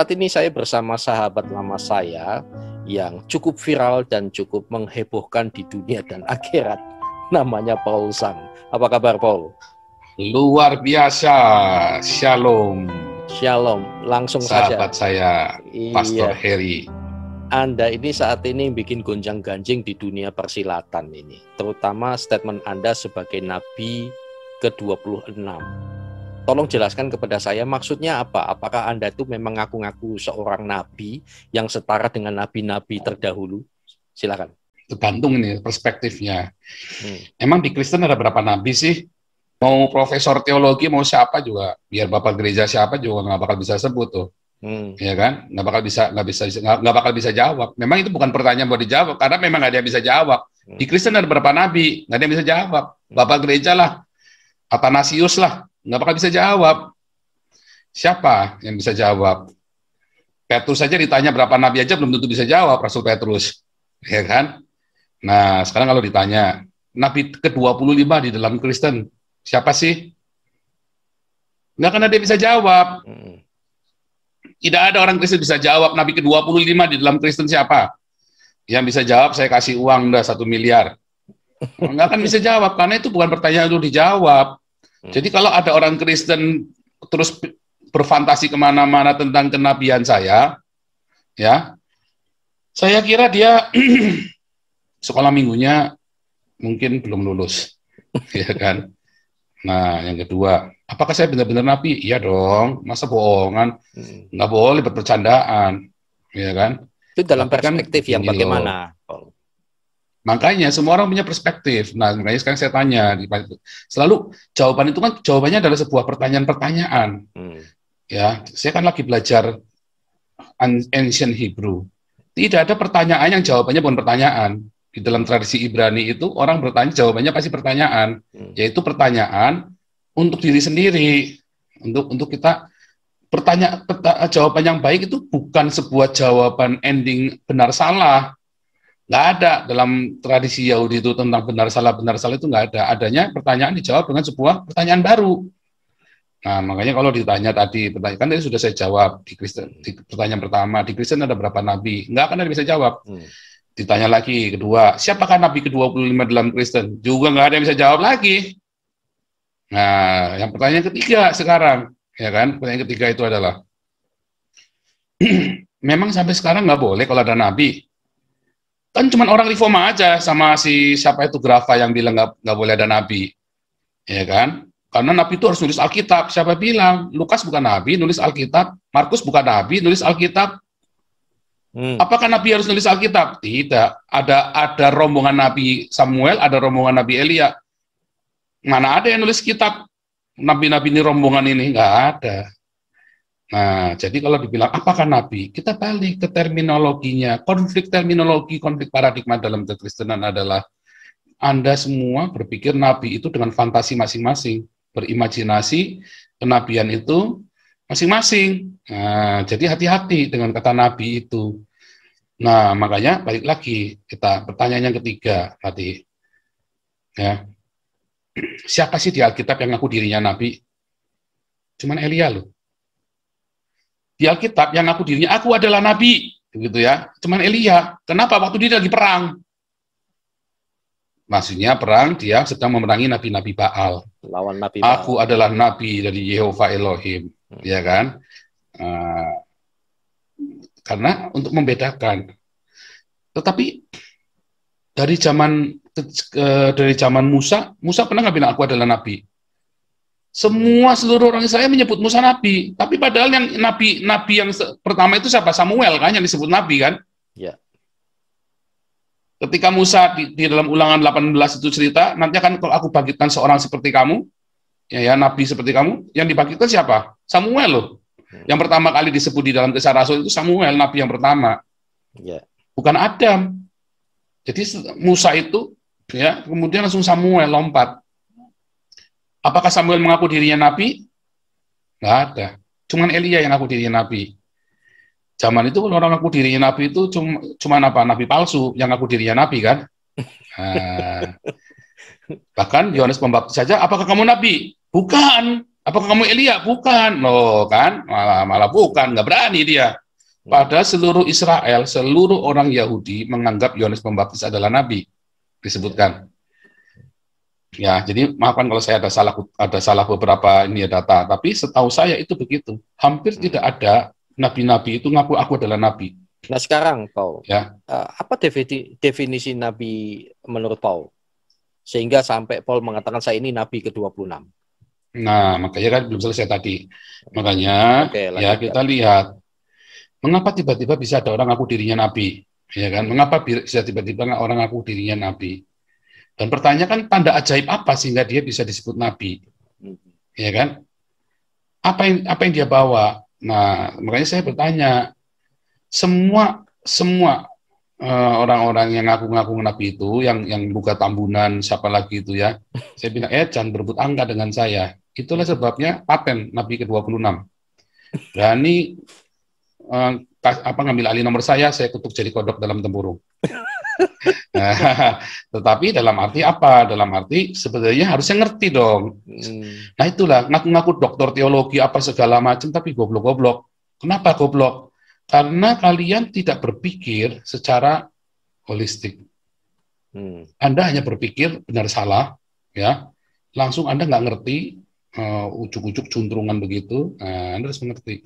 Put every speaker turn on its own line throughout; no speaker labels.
Saat ini saya bersama sahabat lama saya yang cukup viral dan cukup menghebohkan di dunia dan akhirat. Namanya Paul Sang. Apa kabar, Paul?
Luar biasa. Shalom.
Shalom. Langsung
sahabat
saja.
Saya, Pastor Heri.
Anda ini saat ini bikin gonjang-ganjing di dunia persilatan ini. Terutama statement Anda sebagai Nabi ke-26. Tolong jelaskan kepada saya maksudnya apa? Apakah Anda itu memang ngaku-ngaku seorang nabi yang setara dengan nabi-nabi terdahulu? Silakan.
Tergantung ini perspektifnya. Emang di Kristen ada berapa nabi sih? Mau profesor teologi, mau siapa juga, biar bapak gereja siapa juga nggak bakal bisa sebut tuh. Ya kan? Nggak bakal bisa jawab. Memang itu bukan pertanyaan buat dijawab, karena memang nggak ada yang bisa jawab. Di Kristen ada berapa nabi? Nggak ada yang bisa jawab. Bapak gereja lah, Athanasius lah, nggak bakal bisa jawab. Siapa yang bisa jawab? Petrus saja ditanya berapa nabi aja belum tentu bisa jawab, Rasul Petrus. Ya kan? Nah, sekarang kalau ditanya, nabi ke-25 di dalam Kristen, siapa sih? Nggak akan ada yang bisa jawab. Tidak ada orang Kristen bisa jawab nabi ke-25 di dalam Kristen siapa. Yang bisa jawab, saya kasih uang udah 1 miliar. Nggak akan bisa jawab, karena itu bukan pertanyaan untuk dijawab. Jadi kalau ada orang Kristen terus berfantasi kemana-mana tentang kenabian saya, ya, saya kira dia sekolah minggunya mungkin belum lulus, ya kan. Nah, yang kedua, apakah saya benar-benar nabi? Iya dong, masa bohongan? Nggak boleh berpercandaan, ya kan.
Itu dalam perspektif yang bagaimana?
Makanya semua orang punya perspektif. Nah, makanya sekarang saya tanya, selalu jawaban itu kan jawabannya adalah sebuah pertanyaan-pertanyaan. Ya, saya kan lagi belajar ancient Hebrew. Tidak ada pertanyaan yang jawabannya bukan pertanyaan. Di dalam tradisi Ibrani itu orang bertanya, jawabannya pasti pertanyaan, yaitu pertanyaan untuk diri sendiri, untuk kita bertanya. Jawaban yang baik itu bukan sebuah jawaban ending benar salah. Nggak ada dalam tradisi Yahudi itu tentang benar salah itu nggak ada. Adanya pertanyaan dijawab dengan sebuah pertanyaan baru. Nah, makanya kalau ditanya tadi, kan tadi sudah saya jawab di Kristen, di pertanyaan pertama, di Kristen ada berapa nabi? Nggak akan ada yang bisa jawab. Ditanya lagi, kedua, siapakah nabi ke-25 dalam Kristen? Juga nggak ada yang bisa jawab lagi. Nah, yang pertanyaan ketiga sekarang, ya kan? Pertanyaan ketiga itu adalah, memang sampai sekarang nggak boleh kalau ada nabi. Kan cuma orang reforma aja sama si siapa itu Grafa yang bilang nggak boleh ada nabi, ya kan? Karena nabi itu harus nulis Alkitab. Siapa bilang? Lukas bukan nabi, nulis Alkitab. Markus bukan nabi, nulis Alkitab. Apakah nabi harus nulis Alkitab? Tidak. Ada rombongan nabi Samuel, ada rombongan nabi Elia. Mana ada yang nulis kitab? Nabi-nabi ini rombongan ini nggak ada. Nah, jadi kalau dibilang apakah nabi, kita balik ke terminologinya. Konflik terminologi, konflik paradigma dalam kekristenan adalah Anda semua berpikir nabi itu dengan fantasi masing-masing, berimajinasi kenabian itu masing-masing. Nah, jadi hati-hati dengan kata nabi itu. Nah, makanya balik lagi kita pertanyaan yang ketiga tadi. Ya. Siapa sih di Alkitab yang ngaku dirinya nabi? Cuman Elia loh. Di Alkitab yang ngaku dirinya, aku adalah nabi, gitu ya. Cuman Elia. Kenapa? Waktu dia lagi perang. Maksudnya perang, dia sedang memerangi nabi-nabi Baal.
Lawan nabi Baal.
Aku adalah nabi dari Yehova Elohim, ya kan? Karena untuk membedakan. Tetapi dari zaman Musa pernah nggak bilang aku adalah nabi? Seluruh orang Israel menyebut Musa nabi, tapi padahal yang nabi yang pertama itu siapa? Samuel kan yang disebut nabi kan?
Ya.
Ketika Musa di dalam Ulangan 18 itu cerita, nanti akan kalau aku bangkitkan seorang seperti kamu, ya nabi seperti kamu, yang dibangkitkan siapa? Samuel loh. Yang pertama kali disebut di dalam Kisah Rasul itu Samuel, nabi yang pertama.
Ya.
Bukan Adam. Jadi Musa itu ya, kemudian langsung Samuel lompat. Apakah Samuel mengaku dirinya nabi? Nggak ada. Cuman Elia yang ngaku dirinya nabi. Zaman itu orang ngaku dirinya nabi itu cuma apa? Nabi palsu yang ngaku dirinya nabi kan? Bahkan Yohanes Pembaptis saja, apakah kamu nabi? Bukan. Apakah kamu Elia? Bukan, loh kan, malah bukan, nggak berani dia. Pada seluruh Israel, seluruh orang Yahudi menganggap Yohanes Pembaptis adalah nabi, disebutkan. Ya, jadi maafkan kalau saya ada salah beberapa ini ya data, tapi setahu saya itu begitu. Hampir tidak ada nabi-nabi itu ngaku aku adalah nabi.
Nah sekarang, Paul,
ya,
apa definisi nabi menurut Paul? Sehingga sampai Paul mengatakan saya ini nabi ke-26.
Nah, makanya kan belum selesai tadi. Makanya ya kita lihat mengapa tiba-tiba bisa ada orang ngaku dirinya nabi, ya kan? Mengapa bisa tiba-tiba orang ngaku dirinya nabi? Dan pertanyaan kan tanda ajaib apa sehingga dia bisa disebut nabi, ya kan? Apa yang dia bawa? Nah, makanya saya bertanya, semua orang-orang yang ngaku-ngaku nabi itu, yang buka tambunan, siapa lagi itu ya? Saya bilang, jangan berebut angka dengan saya. Itulah sebabnya paten Nabi ke-26. Berani ngambil alih nomor saya kutuk jadi kodok dalam tempurung. Tetapi dalam arti apa? Dalam arti sebenarnya harusnya ngerti dong. Nah itulah, ngaku-ngaku doktor teologi apa segala macam, tapi goblok-goblok. Kenapa goblok? Karena kalian tidak berpikir secara holistik. Anda hanya berpikir benar salah, ya. Langsung Anda nggak ngerti, ujuk-ujuk cuntrungan begitu. Anda harus mengerti.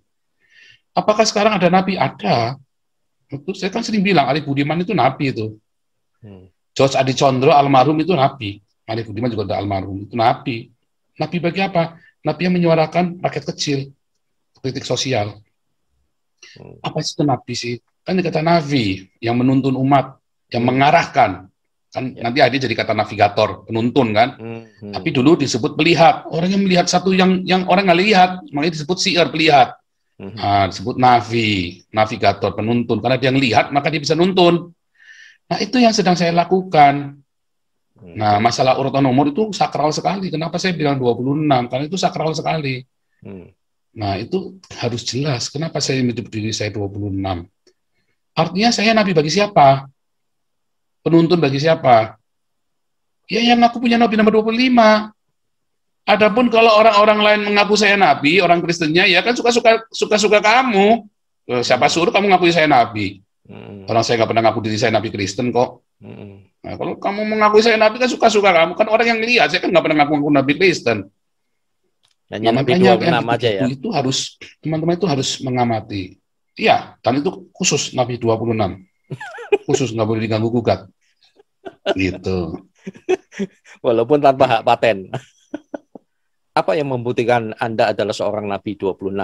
Apakah sekarang ada nabi? Ada. Itu saya kan sering bilang, Arif Budiman itu nabi itu. George Adi Condro almarhum itu nabi. Arif Budiman juga ada almarhum, itu nabi. Nabi bagi apa? Nabi yang menyuarakan rakyat kecil, kritik sosial. Apa itu nabi sih? Kan dikata nabi yang menuntun umat, yang mengarahkan. Kan nanti ada jadi kata navigator, penuntun kan. Tapi dulu disebut pelihat. Orang yang melihat satu yang orang nggak lihat, makanya disebut si'ar, pelihat. Disebut navigator, penuntun. Karena dia ngelihat, maka dia bisa nuntun. Nah, itu yang sedang saya lakukan. Nah, masalah urutan nomor itu sakral sekali. Kenapa saya bilang 26? Karena itu sakral sekali. Nah, itu harus jelas. Kenapa saya menyebut diri saya 26? Artinya saya nabi bagi siapa? Penuntun bagi siapa? Ya yang aku punya nabi nomor 25. Adapun kalau orang-orang lain mengaku saya nabi, orang Kristennya ya kan suka-suka kamu. Siapa suruh kamu ngakui saya nabi? Orang saya nggak pernah ngaku diri saya nabi Kristen kok. Nah, kalau kamu mengakui saya nabi kan suka-suka kamu. Kan orang yang lihat, saya kan nggak pernah ngaku nabi Kristen.
Hanya nabi 26 aja ya.
Itu harus, teman-teman itu harus mengamati. Iya, dan itu khusus nabi 26. Khusus, nggak boleh diganggu gugat. Gitu.
Walaupun tanpa hak paten. Apa yang membuktikan Anda adalah seorang nabi 26?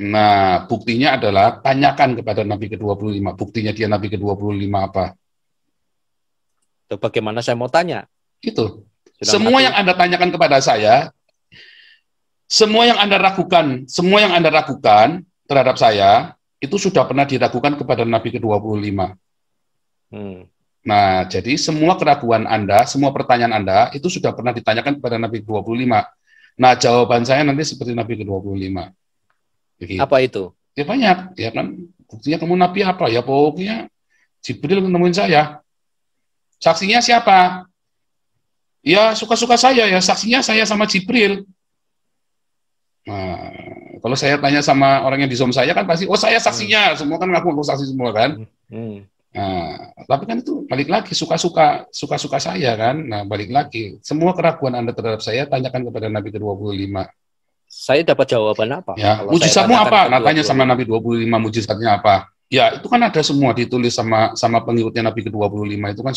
Nah, buktinya adalah tanyakan kepada nabi ke-25. Buktinya dia nabi ke-25 apa?
Itu bagaimana saya mau tanya?
Itu. Semua yang Anda tanyakan kepada saya, semua yang Anda ragukan terhadap saya, itu sudah pernah diragukan kepada nabi ke-25. Nah, jadi semua keraguan Anda, semua pertanyaan Anda, itu sudah pernah ditanyakan kepada nabi ke-25. Nah, jawaban saya nanti seperti nabi ke-25. Begitu.
Apa itu?
Ya banyak, ya kan. Buktinya kamu nabi apa? Ya pokoknya Jibril nemuin saya. Saksinya siapa? Ya suka-suka saya ya, saksinya saya sama Jibril. Nah, kalau saya tanya sama orang yang di Zoom saya kan pasti, oh saya saksinya, semua kan ngaku saksi semua kan. Nah, tapi kan itu balik lagi suka-suka saya kan. Nah, balik lagi semua keraguan Anda terhadap saya tanyakan kepada Nabi ke-25.
Saya dapat jawaban apa?
Ya, mujizatmu apa? Nah, tanya sama Nabi 25 mujizatnya apa? Ya, itu kan ada semua ditulis sama pengikutnya Nabi ke-25 itu kan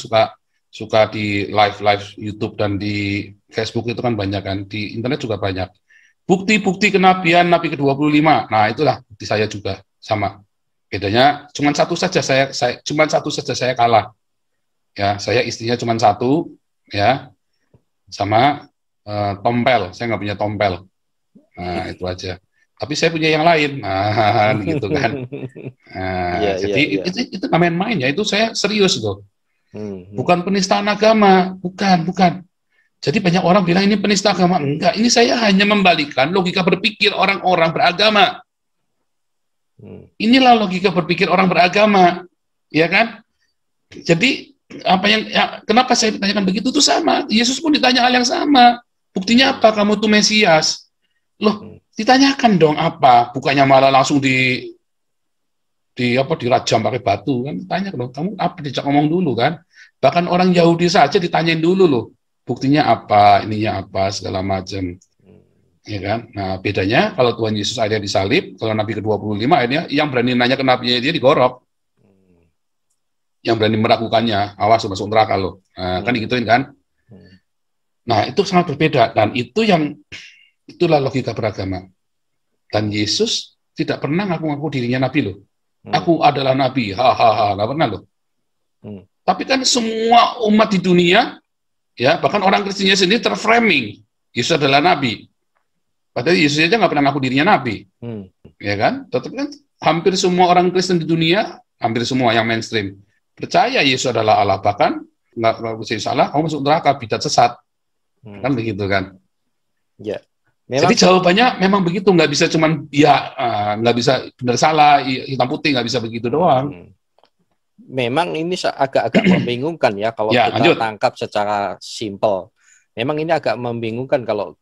suka di live YouTube dan di Facebook itu kan banyak kan, di internet juga banyak. Bukti-bukti kenabian Nabi ke-25. Nah, itulah bukti saya juga sama. Bedanya cuma satu saja saya kalah. Ya, saya istrinya cuma satu ya. Sama tompel, saya nggak punya tompel. Nah, itu aja. Tapi saya punya yang lain. Nah, gitu kan. Nah, jadi itu nggak main-main ya, itu saya serius loh. Bukan penistaan agama, bukan. Jadi banyak orang bilang ini penista agama. Enggak, ini saya hanya membalikkan logika berpikir orang-orang beragama. Inilah logika berpikir orang beragama, ya kan? Jadi kenapa saya ditanyakan begitu itu sama. Yesus pun ditanya hal yang sama. Buktinya apa? Kamu tuh Mesias. Loh, ditanyakan dong apa? Bukannya malah langsung dirajam pakai batu kan? Tanya dong, kamu apa, dijak ngomong dulu kan? Bahkan orang Yahudi saja ditanyain dulu loh, buktinya apa, ininya apa, segala macam. Ya kan? Nah, bedanya kalau Tuhan Yesus akhirnya disalib, kalau Nabi ke-25 akhirnya yang berani nanya ke nabinya dia digorok. Yang berani meragukannya, awas masuk neraka loh. Nah, kan digituin kan? Nah, itu sangat berbeda, dan itulah logika beragama. Dan Yesus tidak pernah ngaku-ngaku dirinya nabi loh. Aku adalah nabi, hahaha, nggak pernah loh. Tapi kan semua umat di dunia, ya bahkan orang Kristennya sendiri terframing, Yesus adalah nabi. Padahal Yesus aja nggak pernah ngaku dirinya nabi, ya kan? Tetapi kan hampir semua orang Kristen di dunia, hampir semua yang mainstream percaya Yesus adalah Allah. Bahkan nggak bisa salah, kamu masuk neraka, bidat sesat, kan begitu kan?
Ya.
Jadi jawabannya memang begitu, nggak bisa cuman nggak bisa benar salah, hitam putih, nggak bisa begitu doang.
Memang ini agak-agak membingungkan ya kalau kita tangkap secara simpel. Memang ini agak membingungkan kalau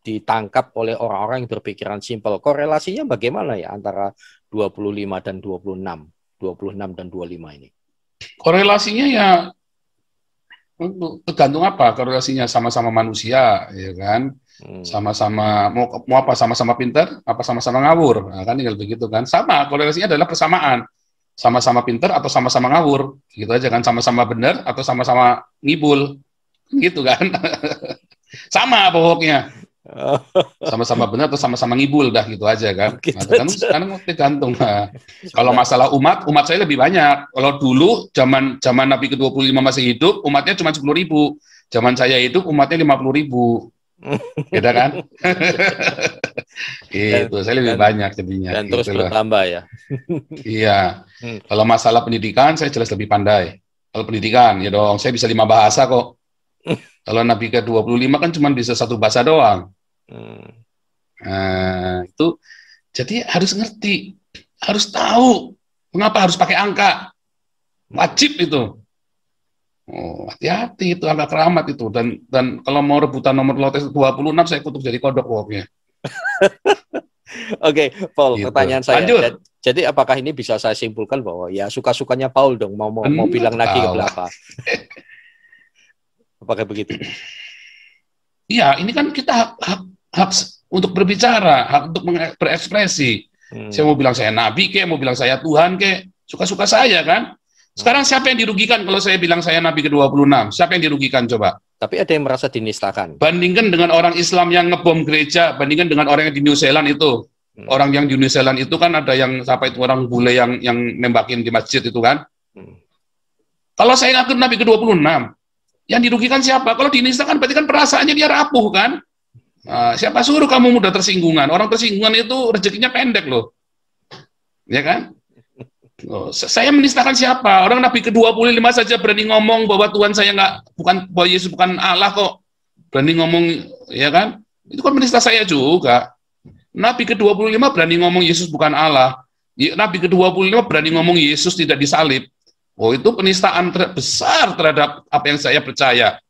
ditangkap oleh orang-orang yang berpikiran simpel. Korelasinya bagaimana ya antara 25 dan 26 dan 25 ini?
Korelasinya ya tergantung apa korelasinya, sama-sama manusia, ya kan? Sama-sama mau apa, sama-sama pintar apa sama-sama ngawur, nah, kan tinggal begitu kan. Sama, korelasinya adalah persamaan, sama-sama pintar atau sama-sama ngawur, gitu aja kan. Sama-sama benar atau sama-sama ngibul, gitu kan. Sama pokoknya, sama-sama benar atau sama-sama ngibul, dah gitu aja kan. Gitu nah, sekarang tergantung. Nah, kalau masalah umat saya lebih banyak. Kalau dulu zaman Nabi ke-25 masih hidup, umatnya cuma 10.000. Zaman saya hidup umatnya 50.000. Beda kan? Gitu, saya lebih banyak jadinya.
Dan terus bertambah ya.
Iya. Kalau masalah pendidikan, saya jelas lebih pandai. Kalau pendidikan, ya dong, saya bisa 5 bahasa kok. Kalau Nabi ke-25 kan cuma bisa 1 bahasa doang. Nah, itu jadi harus ngerti, harus tahu mengapa harus pakai angka. Wajib itu. Oh, hati-hati itu angka keramat itu, dan kalau mau rebutan nomor lotes 26 saya kutuk jadi kodok pokoknya.
Oke, Paul, gitu. Pertanyaan saya.
Lanjut.
Jadi apakah ini bisa saya simpulkan bahwa ya suka-sukanya Paul dong mau bilang lagi ke berapa? Apakah begitu?
Iya, ini kan kita hak untuk berbicara, hak untuk berekspresi. Saya mau bilang saya nabi kek, mau bilang saya Tuhan kek, suka-suka saya kan. Sekarang siapa yang dirugikan kalau saya bilang saya Nabi ke-26? Siapa yang dirugikan coba?
Tapi ada yang merasa dinistakan.
Bandingkan dengan orang Islam yang ngebom gereja, bandingkan dengan orang yang di New Zealand itu. Orang yang di New Zealand itu kan ada yang siapa itu orang bule yang nembakin di masjid itu kan. Kalau saya ngaku Nabi ke-26, yang dirugikan siapa? Kalau dinistakan berarti kan perasaannya dia rapuh kan. Siapa suruh kamu mudah tersinggungan? Orang tersinggungan itu rezekinya pendek loh. Ya kan? Oh, saya menistakan siapa? Orang Nabi ke-25 saja berani ngomong bahwa Tuhan saya bahwa Yesus bukan Allah kok. Berani ngomong, ya kan? Itu kan menista saya juga. Nabi ke-25 berani ngomong Yesus bukan Allah. Nabi ke-25 berani ngomong Yesus tidak disalib. Oh, itu penistaan besar terhadap apa yang saya percaya.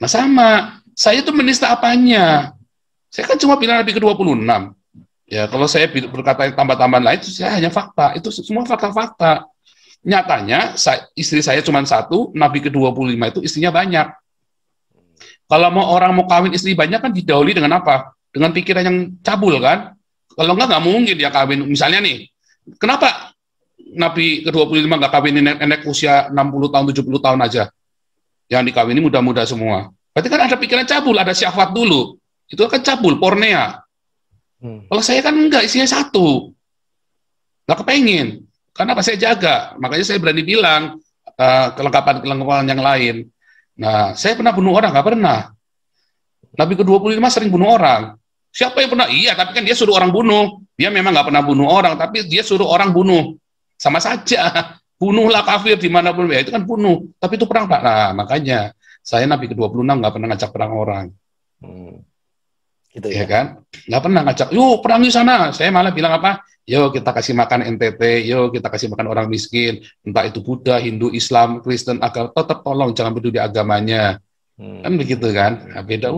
Nah, sama. Saya itu menista apanya? Saya kan cuma bilang Nabi ke-26. Ya, kalau saya berkata tambah-tambahan lain, itu saya hanya fakta. Itu semua fakta-fakta. Nyatanya, istri saya cuma 1, Nabi ke-25 itu istrinya banyak. Kalau orang mau kawin istri banyak kan didahului dengan apa? Dengan pikiran yang cabul kan? Kalau nggak mungkin dia kawin. Misalnya nih, kenapa Nabi ke-25 nggak kawin nenek usia 60 tahun, 70 tahun aja? Yang dikawini muda-muda semua. Berarti kan ada pikiran cabul, ada syahwat dulu. Itu kan cabul, pornea. Kalau saya kan enggak, isinya 1. Nggak kepengen. Karena apa saya jaga. Makanya saya berani bilang kelengkapan yang lain. Nah, saya pernah bunuh orang? Nggak pernah. Nabi ke-25 sering bunuh orang. Siapa yang pernah? Iya, tapi kan dia suruh orang bunuh. Dia memang nggak pernah bunuh orang, tapi dia suruh orang bunuh. Sama saja. Bunuhlah kafir dimanapun. Ya, itu kan bunuh. Tapi itu perang, Pak. Nah, makanya saya Nabi ke-26 nggak pernah ngajak perang orang. Gitu ya kan? Nggak pernah ngajak, yuk perang di sana. Saya malah bilang apa? Yuk kita kasih makan NTT, yuk kita kasih makan orang miskin. Entah itu Buddha, Hindu, Islam, Kristen, agama, tetap tolong jangan peduli agamanya. Kan begitu kan? Nah, beda.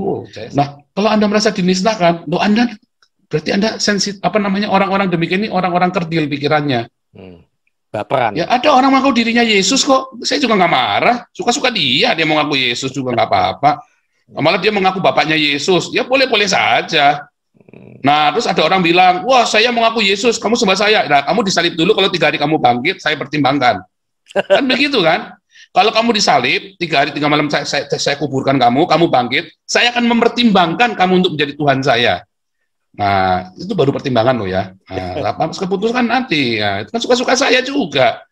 Nah, Kalau Anda merasa dinisnakan, loh Anda berarti Anda sensitif, orang-orang demikian ini orang-orang kerdil pikirannya.
Baperan.
Ya ada orang mengaku dirinya Yesus kok, saya juga nggak marah, suka-suka dia mau ngaku Yesus juga nggak apa-apa. Malah dia mengaku bapaknya Yesus, ya boleh-boleh saja. Nah, terus ada orang bilang, wah saya mengaku Yesus, kamu sembah saya. Nah, kamu disalib dulu, kalau 3 hari kamu bangkit, saya pertimbangkan. Kan begitu kan? Kalau kamu disalib, 3 hari 3 malam saya kuburkan kamu bangkit, saya akan mempertimbangkan kamu untuk menjadi Tuhan saya. Nah, itu baru pertimbangan loh ya. Nah, keputusan nanti, ya, itu kan suka-suka saya juga.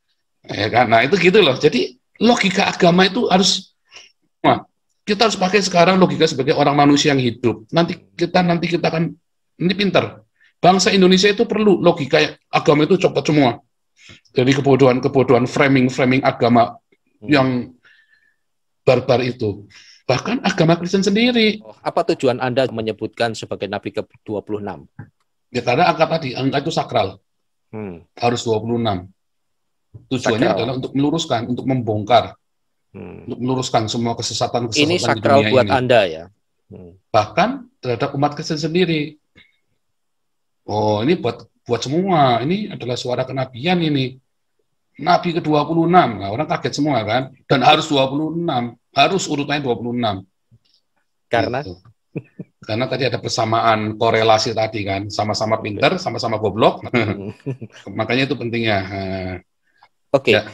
Ya kan? Nah, itu gitu loh. Jadi, logika agama itu harus, kita harus pakai sekarang logika sebagai orang manusia yang hidup. Nanti kita akan, ini pinter. Bangsa Indonesia itu perlu logika agama itu copot semua. Jadi kebodohan framing agama yang barbar itu. Bahkan agama Kristen sendiri.
Apa tujuan Anda menyebutkan sebagai Nabi ke-26?
Ya karena angka itu sakral. Harus 26. Tujuannya sakral adalah untuk meluruskan, untuk membongkar, untuk meluruskan semua kesesatan
ini sakral
di dunia
buat
ini.
Anda ya?
Bahkan terhadap umat Kristen sendiri. Oh, ini buat semua. Ini adalah suara kenabian ini. Nabi ke-26, nah, orang kaget semua kan, dan harus 26, harus urutannya 26.
Karena?
Gitu. Karena tadi ada persamaan korelasi tadi kan, sama-sama pinter, sama-sama goblok, makanya itu pentingnya.
Oke, ya.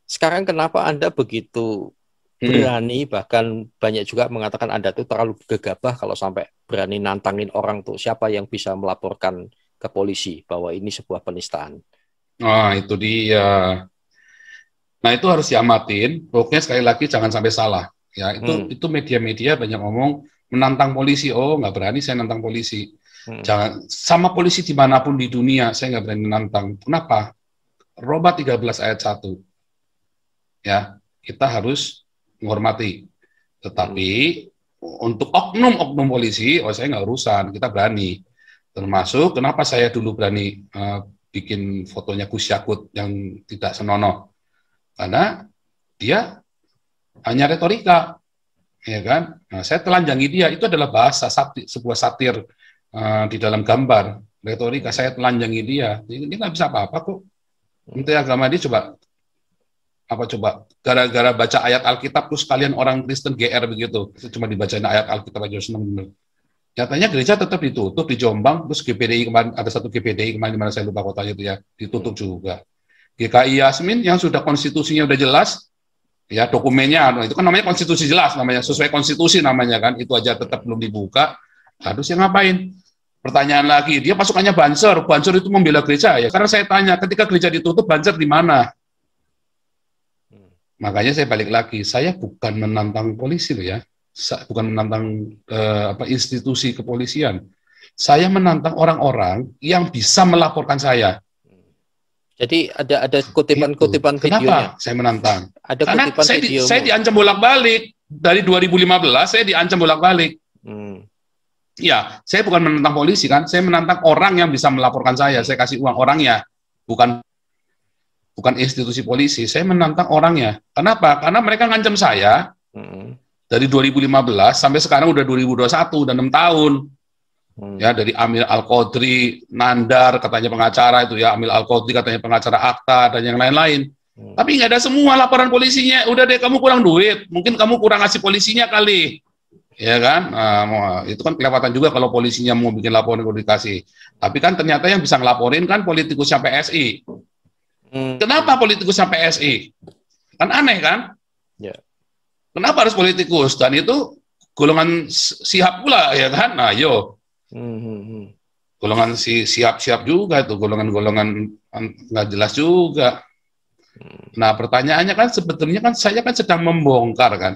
Sekarang kenapa Anda begitu berani, bahkan banyak juga mengatakan Anda tuh terlalu gegabah kalau sampai berani nantangin orang tuh, siapa yang bisa melaporkan ke polisi bahwa ini sebuah penistaan?
Nah, itu dia. Nah, itu harus diamatin. Pokoknya sekali lagi jangan sampai salah. Ya, itu media-media banyak ngomong menantang polisi. Oh, nggak berani saya nantang polisi. Jangan sama polisi dimanapun di dunia saya nggak berani nantang. Kenapa? Roma 13 ayat 1. Ya, kita harus menghormati. Tetapi untuk oknum-oknum polisi, oh saya nggak urusan. Kita berani. Termasuk kenapa saya dulu berani bikin fotonya Gus Yakut yang tidak senonoh, karena dia hanya retorika, ya kan? Nah, saya telanjangi dia, itu adalah bahasa sebuah satir di dalam gambar retorika. Saya telanjangi dia, ini nggak bisa apa-apa kok. Menteri Agama dia coba gara-gara baca ayat Alkitab terus kalian orang Kristen GR begitu, cuma dibacain ayat Alkitab aja seneng bener. Nyatanya gereja tetap ditutup di Jombang, terus GPDI kemarin, ada satu GPDI kemarin di mana saya lupa kotanya itu ya, ditutup juga. GKI Yasmin yang sudah konstitusinya udah jelas, ya dokumennya, itu kan namanya konstitusi jelas, namanya sesuai konstitusi namanya kan, itu aja tetap belum dibuka, harusnya ngapain? Pertanyaan lagi, dia pasukannya Banser itu membela gereja ya, karena saya tanya, ketika gereja ditutup, Banser di mana? Makanya saya balik lagi, saya bukan menantang polisi loh ya, bukan menantang institusi kepolisian. Saya menantang orang-orang yang bisa melaporkan saya.
Jadi ada kutipan-kutipan videonya.
Kenapa saya menantang?
Ada
karena
kutipan
saya diancam bolak-balik. Dari 2015 saya diancam bolak-balik. Ya, saya bukan menantang polisi kan, saya menantang orang yang bisa melaporkan saya. Saya kasih uang orangnya, bukan institusi polisi. Saya menantang orangnya. Kenapa? Karena mereka ngancam saya. Dari 2015 sampai sekarang udah 2021, udah 6 tahun. Ya, dari Amil Al-Qodri, Nandar katanya pengacara itu ya, Amil Al-Qodri katanya pengacara akta dan yang lain-lain. Tapi nggak ada semua laporan polisinya. Udah deh, kamu kurang duit, mungkin kamu kurang ngasih polisinya kali. Ya kan? Itu kan kelewatan juga kalau polisinya mau bikin laporan dikasih. Tapi kan ternyata yang bisa ngelaporin kan politikusnya PSI. Kenapa politikusnya PSI? Kan aneh kan?
Ya. Kenapa
harus politikus? Dan itu golongan siap pula, ya kan? Nah, golongan siap juga itu, golongan-golongan nggak jelas juga. Nah, pertanyaannya kan sebetulnya kan saya kan sedang membongkar kan,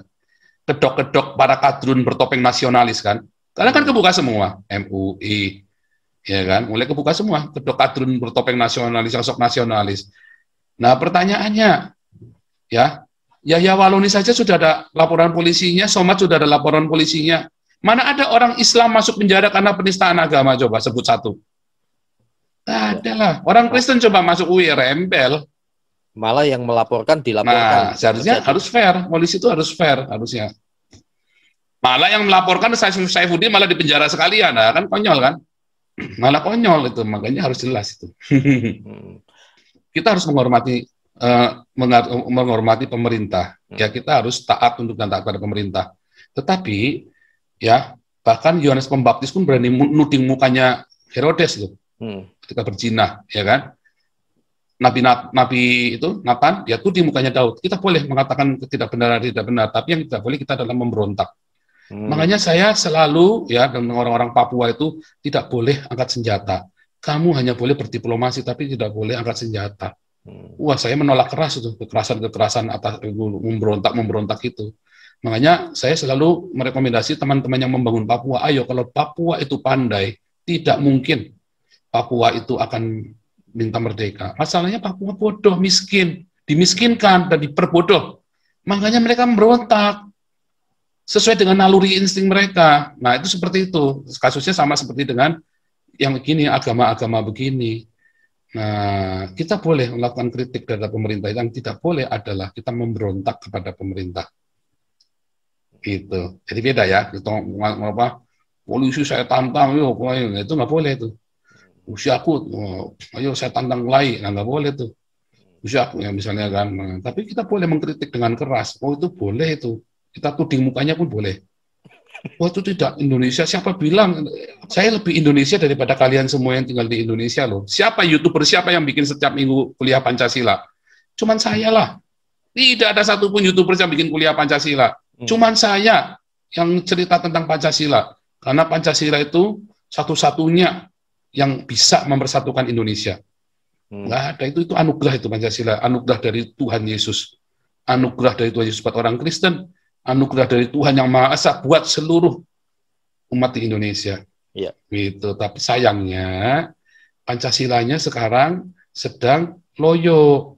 kedok-kedok para kadrun bertopeng nasionalis kan, karena kan kebuka semua, MUI, ya kan, mulai kebuka semua, kedok kadrun bertopeng nasionalis, sosok nasionalis. Nah, pertanyaannya, ya Waloni saja sudah ada laporan polisinya, Somad sudah ada laporan polisinya. Mana ada orang Islam masuk penjara karena penistaan agama? Coba sebut satu. Tak ada lah. Orang Kristen coba masuk UI, rempel.
Malah yang melaporkan dilaporkan.
Nah, seharusnya harus fair. Polisi itu harus fair, harusnya. Malah yang melaporkan Saifuddin malah dipenjara sekalian, nah, kan konyol kan? Malah konyol itu, makanya harus jelas itu. Kita harus menghormati pemerintah. Ya, kita harus taat untuk dan taat pada pemerintah. Tetapi ya bahkan Yohanes Pembaptis pun berani nuding mukanya Herodes loh, ketika berzina, ya kan? Nabi itu Nathan, dia tuding mukanya Daud. Kita boleh mengatakan tidak benar, tapi yang tidak boleh kita adalah memberontak. Makanya saya selalu ya dengan orang-orang Papua itu tidak boleh angkat senjata. Kamu hanya boleh berdiplomasi, tapi tidak boleh angkat senjata. Wah, saya menolak keras itu kekerasan atas memberontak itu. Makanya saya selalu merekomendasi teman-teman yang membangun Papua, ayo kalau Papua itu pandai, tidak mungkin Papua itu akan minta merdeka. Masalahnya Papua bodoh, miskin, dimiskinkan dan diperbodoh. Makanya mereka memberontak sesuai dengan naluri insting mereka. Nah, itu seperti itu. Kasusnya sama seperti dengan yang begini, agama-agama begini. Nah, kita boleh melakukan kritik terhadap pemerintah. Yang tidak boleh adalah kita memberontak kepada pemerintah. Gitu. Jadi beda ya. Kita apa? Polisi saya tantang, itu nggak boleh itu. Usiaku, ayo saya tantang mulai, nah nggak boleh tuh. Usiaku ya misalnya kan. Nah, tapi kita boleh mengkritik dengan keras. Oh itu boleh itu. Kita tuding mukanya pun boleh. Oh itu tidak Indonesia. Siapa bilang saya lebih Indonesia daripada kalian semua yang tinggal di Indonesia loh. Siapa YouTuber siapa yang bikin setiap minggu kuliah Pancasila? Cuman saya lah. Tidak ada satupun YouTuber yang bikin kuliah Pancasila. Cuman saya yang cerita tentang Pancasila. Karena Pancasila itu satu-satunya yang bisa mempersatukan Indonesia. Nggak ada, itu anugerah itu Pancasila, anugerah dari Tuhan Yesus. Anugerah dari Tuhan Yesus buat orang Kristen, anugerah dari Tuhan yang Maha Esa buat seluruh umat di Indonesia.
Ya.
Gitu. Tapi sayangnya Pancasilanya sekarang sedang loyo.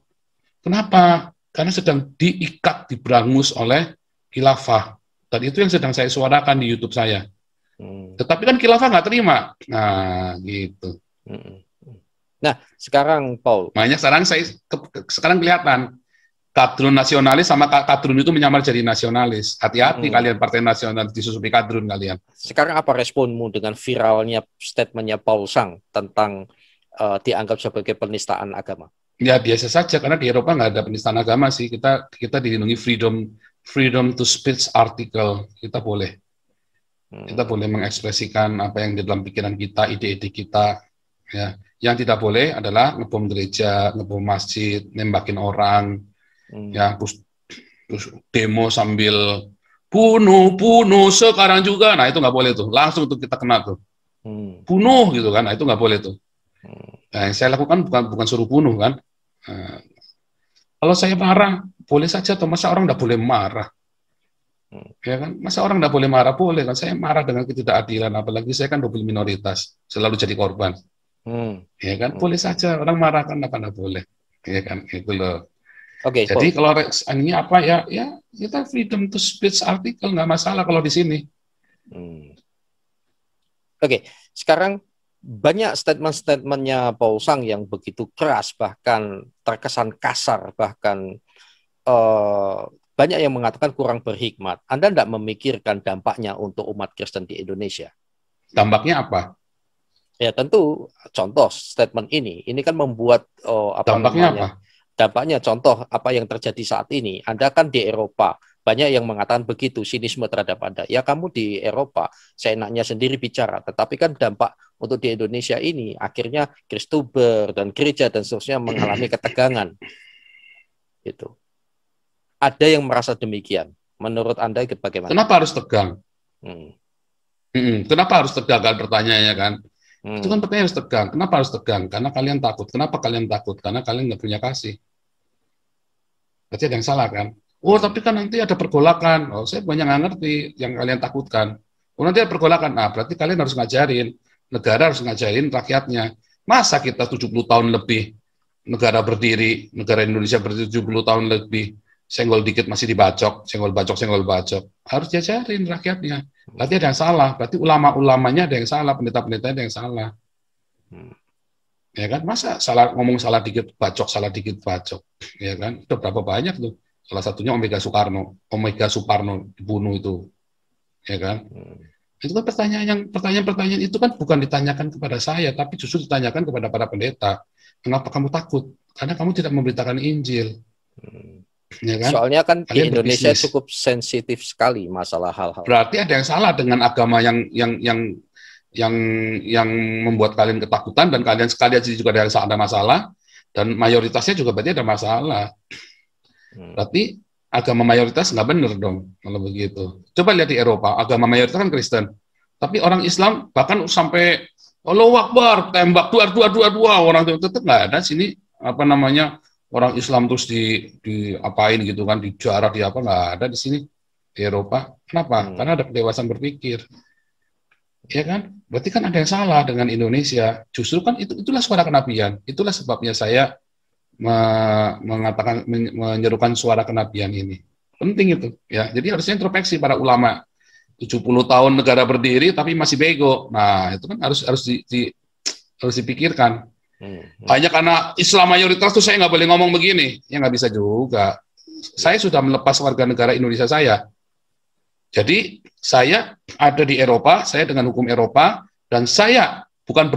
Kenapa? Karena sedang diikat, diberangus oleh khilafah. Dan itu yang sedang saya suarakan di YouTube saya. Tetapi kan khilafah nggak terima. Nah, gitu.
Nah, sekarang Paul.
Makanya sekarang kelihatan kadrun nasionalis sama kadrun itu menyamar jadi nasionalis. Hati-hati kalian partai nasional disusupi kadrun kalian.
Sekarang apa responmu dengan viralnya statementnya Paul Sang tentang dianggap sebagai penistaan agama?
Ya biasa saja karena di Eropa nggak ada penistaan agama sih. Kita dilindungi freedom to speech article. Kita boleh. Kita boleh mengekspresikan apa yang di dalam pikiran kita, ide-ide kita. Ya. Yang tidak boleh adalah ngebom gereja, ngebom masjid, nembakin orang, ya, terus demo sambil bunuh sekarang juga. Nah itu nggak boleh tuh, langsung tuh kita kena tuh, bunuh gitu kan. Nah itu nggak boleh tuh. Nah, yang saya lakukan bukan suruh bunuh kan. Nah, kalau saya marah, boleh saja tuh. Masa orang nggak boleh marah? Ya kan, masa orang nggak boleh marah? Boleh kan, saya marah dengan ketidakadilan, apalagi saya kan double minoritas, selalu jadi korban. Ya kan, boleh saja orang marah kan, apa nggak boleh, ya kan, itu loh.
Oke.
Jadi kalau ini apa ya kita freedom to speech article nggak masalah kalau di sini.
Oke, sekarang banyak statement-statementnya Paul Sang yang begitu keras, bahkan terkesan kasar, bahkan banyak yang mengatakan kurang berhikmat. Anda tidak memikirkan dampaknya untuk umat Kristen di Indonesia?
Dampaknya apa?
Ya tentu contoh statement ini kan membuat
dampaknya apa?
Dampaknya contoh apa yang terjadi saat ini. Anda kan di Eropa, banyak yang mengatakan begitu, sinisme terhadap Anda. Ya kamu di Eropa, seenaknya sendiri bicara. Tetapi kan dampak untuk di Indonesia ini, akhirnya Kristuber dan gereja dan seterusnya mengalami ketegangan. Gitu. Ada yang merasa demikian. Menurut Anda bagaimana?
Kenapa harus tegang? Kenapa harus tegang kan pertanyaannya kan? Itu kan pertanyaan harus tegang. Kenapa harus tegang? Karena kalian takut. Kenapa kalian takut? Karena kalian nggak punya kasih. Berarti ada yang salah kan? Oh tapi kan nanti ada pergolakan. Oh saya banyak nggak ngerti yang kalian takutkan. Oh nanti ada pergolakan. Nah berarti kalian harus ngajarin. Negara harus ngajarin rakyatnya. Masa kita 70 tahun lebih negara berdiri, negara Indonesia berdiri 70 tahun lebih, senggol dikit masih dibacok, senggol bacok. Harus diajarin rakyatnya. Berarti ada yang salah. Berarti ulama-ulamanya ada yang salah, pendeta-pendetanya ada yang salah. Ya kan? Masa ngomong salah dikit bacok. Ya kan? Udah berapa banyak tuh. Salah satunya Omega Suparno dibunuh itu. ya kan? Itu kan pertanyaan-pertanyaan itu kan bukan ditanyakan kepada saya, tapi justru ditanyakan kepada para pendeta. Kenapa kamu takut? Karena kamu tidak memberitakan Injil. Ya kan?
Soalnya kan di
Kalian
Indonesia
berbisnis.
cukup sensitif sekali masalah hal-hal.
Berarti ada yang salah dengan agama yang membuat kalian ketakutan, dan kalian sekalian juga ada masalah, dan mayoritasnya juga berarti ada masalah. Berarti agama mayoritas nggak benar dong kalau begitu. Coba lihat di Eropa, agama mayoritas kan Kristen, tapi orang Islam bahkan sampai Allahu Akbar, tembak dua orang itu tetap nggak ada sini orang Islam terus apain gitu kan, dijarah di apa, nggak ada di sini di Eropa. Kenapa? Karena ada kedewasaan berpikir. Ya kan? Berarti kan ada yang salah dengan Indonesia. Justru kan itulah suara kenabian. Itulah sebabnya saya menyerukan suara kenabian ini. Penting itu, ya. Jadi harusnya introspeksi para ulama. 70 tahun negara berdiri tapi masih bego. Nah, itu kan harus dipikirkan. Hanya karena Islam mayoritas tuh saya nggak boleh ngomong begini. Ya nggak bisa juga. Saya sudah melepas warga negara Indonesia saya. Jadi saya ada di Eropa, saya dengan hukum Eropa, dan saya bukan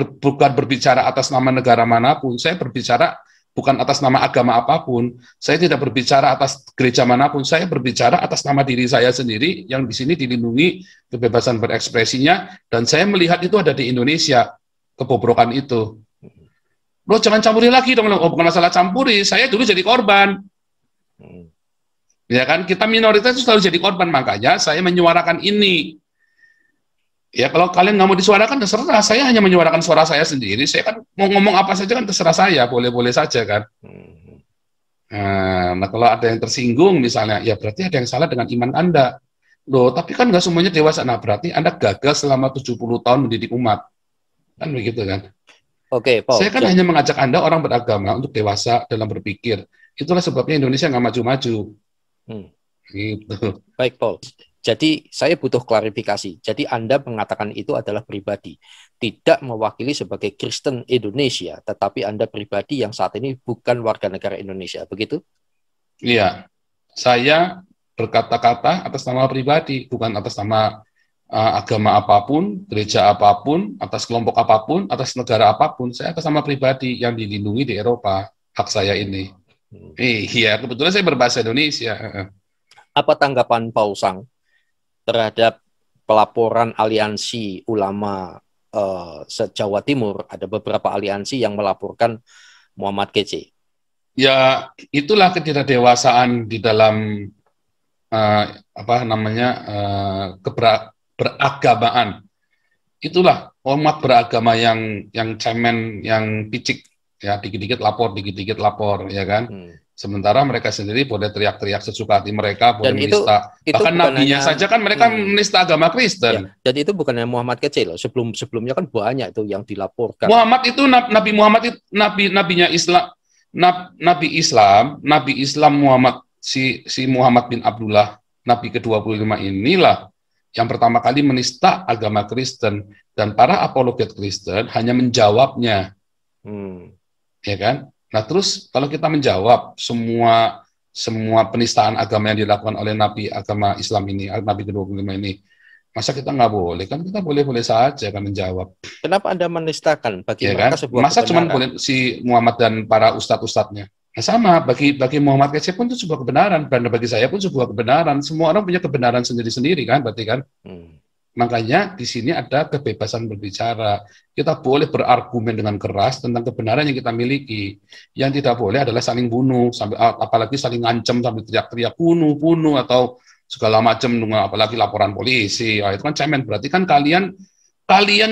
berbicara atas nama negara manapun, saya berbicara bukan atas nama agama apapun, saya tidak berbicara atas gereja manapun, saya berbicara atas nama diri saya sendiri yang di sini dilindungi kebebasan berekspresinya, dan saya melihat itu ada di Indonesia, kebobrokan itu. Loh, jangan campuri lagi dong, bukan masalah campuri, saya dulu jadi korban. Ya kan, kita minoritas itu selalu jadi korban, makanya saya menyuarakan ini. Ya, kalau kalian nggak mau disuarakan, terserah. Saya hanya menyuarakan suara saya sendiri. Saya kan mau ngomong apa saja kan terserah saya, boleh-boleh saja kan. Nah, kalau ada yang tersinggung misalnya, ya berarti ada yang salah dengan iman Anda. Loh, tapi kan nggak semuanya dewasa. Nah, berarti Anda gagal selama 70 tahun mendidik umat. Kan begitu kan.
Oke, Paul.
Saya kan hanya mengajak Anda orang beragama untuk dewasa dalam berpikir. Itulah sebabnya Indonesia nggak maju-maju. Gitu.
Baik, Paul. Jadi saya butuh klarifikasi. Jadi Anda mengatakan itu adalah pribadi, tidak mewakili sebagai Kristen Indonesia, tetapi Anda pribadi yang saat ini bukan warga negara Indonesia, begitu?
Iya, saya berkata-kata atas nama pribadi, bukan atas nama agama apapun, gereja apapun, atas kelompok apapun, atas negara apapun. Saya atas nama pribadi yang dilindungi di Eropa, hak saya ini. Iya, kebetulan saya berbahasa Indonesia.
Apa tanggapan Paul Sang terhadap pelaporan aliansi ulama se-Jawa Timur? Ada beberapa aliansi yang melaporkan Muhammad Kece.
Ya, itulah ketidakdewasaan di dalam beragamaan. Itulah umat beragama yang cemen, yang picik. Ya, dikit-dikit lapor, ya kan. Sementara mereka sendiri boleh teriak-teriak sesuka hati mereka, boleh menista. Bahkan nabinya saja kan mereka menista agama Kristen.
Ya, jadi itu bukannya Muhammad Kece loh. Sebelumnya kan banyak itu yang dilaporkan.
Muhammad itu Nabi Muhammad itu nabinya Islam, Nabi Islam Muhammad si Muhammad bin Abdullah, Nabi ke-25 inilah yang pertama kali menista agama Kristen, dan para apologet Kristen hanya menjawabnya. Ya kan? Nah, terus kalau kita menjawab semua penistaan agama yang dilakukan oleh Nabi agama Islam ini, Nabi ke-25 ini, masa kita nggak boleh? Kan kita boleh-boleh saja kan menjawab.
Kenapa Anda menistakan bagi
ya
mereka
kan?
sebuah
Masa
kebenaran?
cuma boleh si Muhammad dan para ustadz-ustadznya? Nah, sama, bagi Muhammad Kece pun itu sebuah kebenaran, dan bagi saya pun sebuah kebenaran. Semua orang punya kebenaran sendiri-sendiri kan, berarti kan? Makanya di sini ada kebebasan berbicara. Kita boleh berargumen dengan keras tentang kebenaran yang kita miliki. Yang tidak boleh adalah saling bunuh, apalagi saling ngancem sambil teriak-teriak bunuh atau segala macam, apalagi laporan polisi. Itu kan cemen. Berarti kan kalian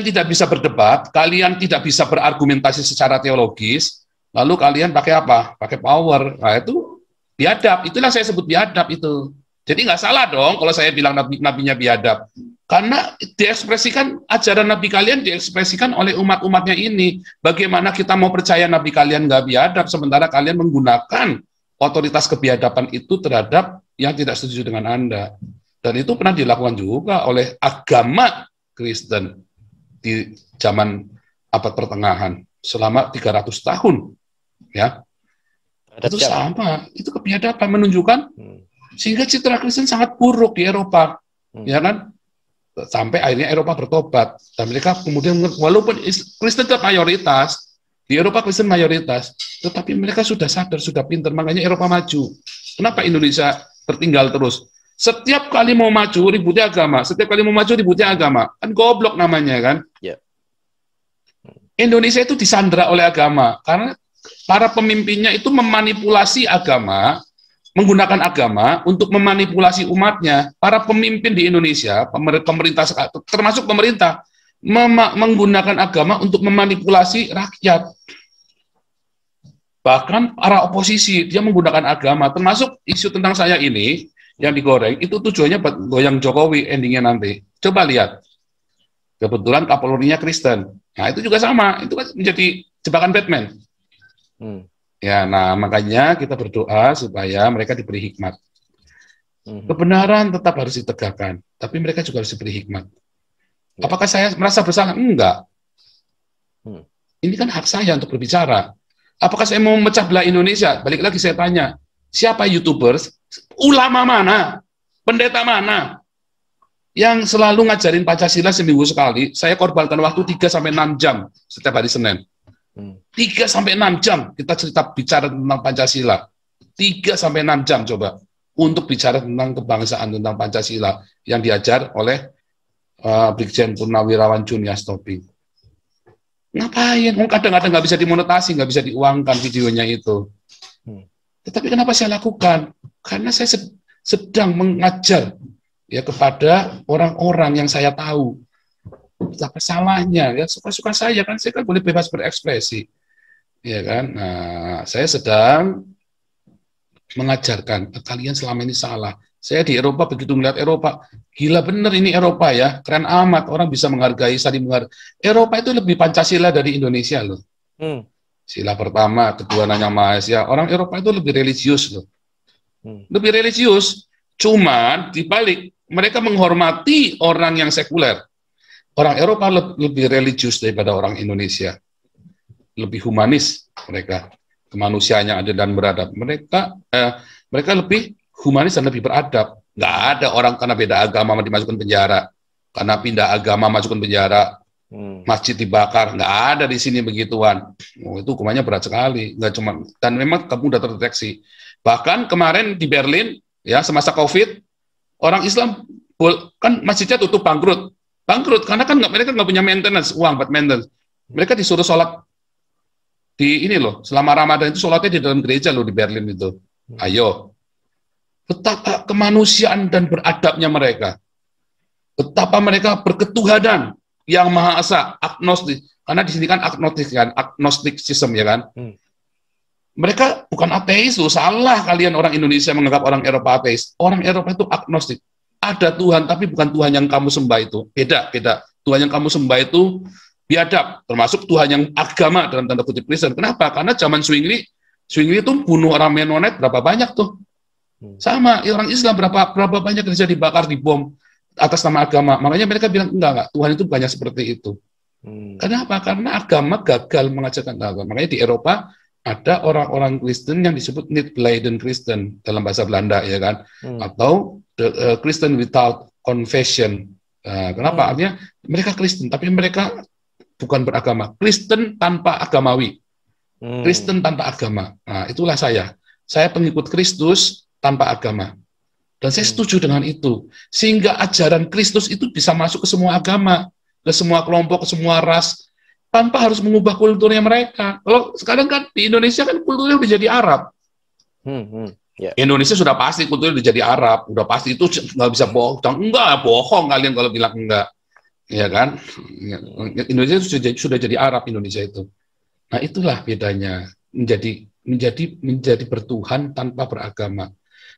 tidak bisa berdebat, kalian tidak bisa berargumentasi secara teologis. Lalu kalian pakai apa? Pakai power. Nah, itu biadab. Itulah saya sebut biadab itu. Jadi nggak salah dong kalau saya bilang nabinya biadab. Karena diekspresikan, ajaran nabi kalian diekspresikan oleh umat-umatnya ini. Bagaimana kita mau percaya nabi kalian nggak biadab, sementara kalian menggunakan otoritas kebiadaban itu terhadap yang tidak setuju dengan Anda. Dan itu pernah dilakukan juga oleh agama Kristen di zaman abad pertengahan selama 300 tahun. Ya, itu sama, itu kebiadaban menunjukkan sehingga citra Kristen sangat buruk di Eropa, ya kan? sampai akhirnya Eropa bertobat dan mereka kemudian walaupun Kristen tetap mayoritas di Eropa, Kristen mayoritas, tetapi mereka sudah sadar, sudah pintar, makanya Eropa maju. Kenapa Indonesia tertinggal terus? Setiap kali mau maju ributnya agama, setiap kali mau maju ributnya agama, kan goblok namanya kan?
Yeah.
Indonesia itu disandra oleh agama karena para pemimpinnya itu memanipulasi agama, menggunakan agama untuk memanipulasi umatnya. Para pemimpin di Indonesia, pemerintah termasuk pemerintah, menggunakan agama untuk memanipulasi rakyat. Bahkan para oposisi dia menggunakan agama, termasuk isu tentang saya ini yang digoreng itu tujuannya buat goyang Jokowi endingnya nanti. Coba lihat. Kebetulan Kapolrinya Kristen. Nah, itu juga sama. Itu kan menjadi jebakan Batman. Ya, nah makanya kita berdoa supaya mereka diberi hikmat. Kebenaran tetap harus ditegakkan, tapi mereka juga harus diberi hikmat. Apakah saya merasa bersalah? Enggak. Ini kan hak saya untuk berbicara. Apakah saya mau memecah belah Indonesia? Balik lagi saya tanya, siapa YouTubers? Ulama mana? Pendeta mana? Yang selalu ngajarin Pancasila seminggu sekali, saya korbankan waktu 3-6 jam setiap hari Senin. 3-6 jam kita bicara tentang Pancasila. 3-6 jam coba untuk bicara tentang kebangsaan, tentang Pancasila yang diajar oleh Brigjen Purnawirawan Junias Tobing. Ngapain? Kadang-kadang nggak bisa dimonetasi, nggak bisa diuangkan videonya itu. Tetapi kenapa saya lakukan? Karena saya sedang mengajar ya kepada orang-orang yang saya tahu. Apa salahnya? Ya suka-suka saya kan boleh bebas berekspresi. Ya kan? Nah, saya sedang mengajarkan kalian selama ini salah. Saya di Eropa begitu melihat Eropa, gila bener ini Eropa ya, keren amat orang bisa menghargai, saling menghargai. Eropa itu lebih Pancasila dari Indonesia loh. Sila pertama, ketuhanan yang Maha Esa. Orang Eropa itu lebih religius loh. Lebih religius. Cuman dibalik mereka menghormati orang yang sekuler. Orang Eropa lebih religius daripada orang Indonesia. Lebih humanis mereka. Kemanusiaan yang adil dan beradab. Mereka lebih humanis dan lebih beradab. Nggak ada orang karena beda agama dimasukkan penjara. Karena pindah agama masukkan penjara. Masjid dibakar. Nggak ada di sini begituan. Itu hukumannya berat sekali. Nggak cuma, dan memang kamu udah terdeteksi. Bahkan kemarin di Berlin, ya semasa COVID, orang Islam kan masjidnya tutup bangkrut karena kan mereka nggak punya maintenance, uang buat maintenance. Mereka disuruh sholat di ini loh, selama Ramadan itu sholatnya di dalam gereja loh di Berlin itu. Ayo, betapa kemanusiaan dan beradabnya mereka, betapa mereka berketuhanan yang Maha Esa, agnostik. Karena di sini kan agnosticism ya kan. Mereka bukan ateis loh, salah kalian orang Indonesia menganggap orang Eropa ateis. Orang Eropa itu agnostik. Ada Tuhan, tapi bukan Tuhan yang kamu sembah itu. Beda. Tuhan yang kamu sembah itu biadab, termasuk Tuhan yang agama dalam tanda kutip Kristen. Kenapa? Karena zaman Zwingli itu bunuh orang Mennonite berapa banyak tuh. Sama, orang Islam berapa banyak gereja dibakar, dibom atas nama agama. Makanya mereka bilang, enggak, Tuhan itu banyak seperti itu. Kenapa? Karena agama gagal mengajarkan agama. Makanya di Eropa ada orang-orang Kristen yang disebut niet-believend Kristen dalam bahasa Belanda ya kan, atau Kristen without confession. Kenapa? Artinya mereka Kristen tapi mereka bukan beragama. Kristen tanpa agamawi. Kristen tanpa agama. Nah, itulah saya. Saya pengikut Kristus tanpa agama. Dan saya setuju dengan itu. Sehingga ajaran Kristus itu bisa masuk ke semua agama, ke semua kelompok, ke semua ras, tanpa harus mengubah kulturnya mereka. Kalau sekarang kan di Indonesia kan kulturnya udah jadi Arab. Indonesia sudah pasti kulturnya udah jadi Arab, udah pasti itu nggak bisa bohong. Enggak, bohong kalian kalau bilang enggak. Ya kan? Indonesia sudah jadi Arab Indonesia itu. Nah, itulah bedanya menjadi bertuhan tanpa beragama.